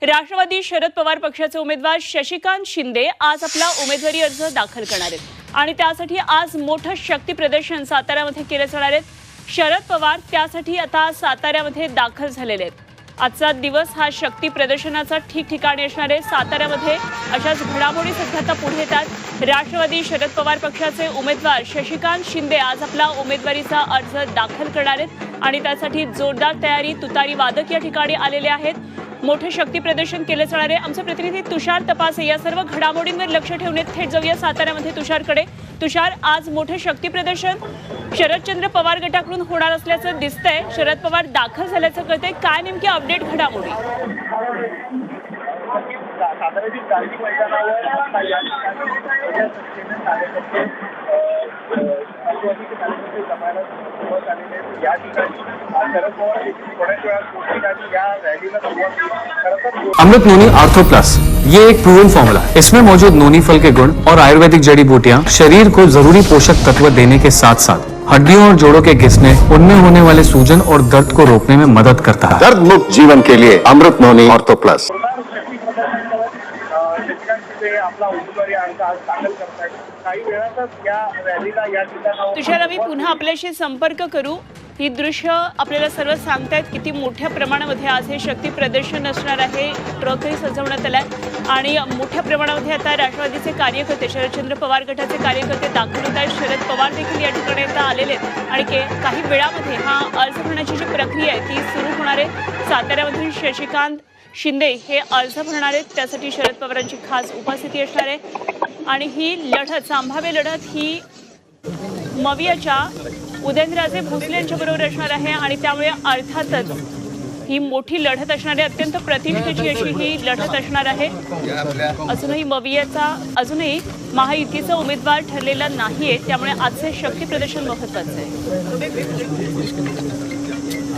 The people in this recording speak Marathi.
राष्ट्रवादी शरद पवार पक्षाचे उमेदवार शशिकांत शिंदे आज आपला उमेदवारी अर्ज दाखल करणार आहेत आणि त्यासाठी आज मोठं शक्ती प्रदर्शन साताऱ्यामध्ये केले जाणार आहे। शरद पवार त्यासाठी आता साताऱ्यामध्ये दाखल झालेले आहेत। आजचा दिवस हा शक्ती प्रदर्शनाचा ठिकठिकाणी असणार आहे। साताऱ्यामध्ये अशाच घडामोडी सध्या आता पुढे येतात। राष्ट्रवादी शरद पवार पक्षाचे उमेदवार शशिकांत शिंदे आज आपला उमेदवारीचा अर्ज दाखल करणार आहेत आणि त्यासाठी जोरदार तयारी, तुतारी वादक या ठिकाणी आलेले आहेत। मोठे शक्ती प्रदर्शन केले जाणार आहे। आमचे प्रतिनिधी तुषार तपासे या सर्व घडामोडींवर लक्ष ठेवून थेट जाऊया साताऱ्यामध्ये तुषारकडे। तुषार, आज मोठे शक्ती प्रदर्शन शरदचंद्र पवार गटाकडून होणार असल्याचं दिसतंय। शरद पवार दाखल झाल्याचं कळतंय, काय नेमकी अपडेट घडामोडी? अमृत नोनी आर्थो प्लस, ये एक प्रूवन फॉर्मूला है। इसमें मौजूद नोनी फल के गुण और आयुर्वेदिक जड़ी बूटियां शरीर को जरूरी पोषक तत्व देने के साथ साथ हड्डियों और जोड़ों के घिसने, उनमें होने वाले सूजन और दर्द को रोकने में मदद करता है। दर्द मुक्त जीवन के लिए अमृत नोनी आर्थो प्लस। तुषार, आम्ही पुन्हा आपल्याशी संपर्क करू। ही दृश्य आपल्याला सर्व सांगतायत किती मोठ्या प्रमाणामध्ये आज हे शक्ती प्रदर्शन असणार आहे। ट्रकही सजवण्यात आलाय आणि मोठ्या प्रमाणामध्ये आता राष्ट्रवादीचे कार्यकर्ते, शरदचंद्र पवार गटाचे कार्यकर्ते दाखल होत आहेत। शरद पवार देखील या ठिकाणी आता आलेले आहेत आणि काही वेळामध्ये हा अर्ज भरण्याची जी प्रक्रिया आहे ती सुरू होणार आहे। साताऱ्यामधील शशिकांत शिंदे हे अर्ज भरणार आहेत, त्यासाठी शरद पवारांची खास उपस्थिती असणार आहे आणि ही लढत, संभाव्य लढत ही मवियाच्या उदयनराजे भोसले यांच्याबरोबर असणार आहे आणि त्यामुळे अर्थातच ही मोठी लढत असणार आहे। अत्यंत प्रतिष्ठेची अशी ही लढत असणार आहे। अजूनही महायुतीचा उमेदवार ठरलेला नाहीये, त्यामुळे आजचे शक्ती प्रदर्शन महत्त्वाचं आहे।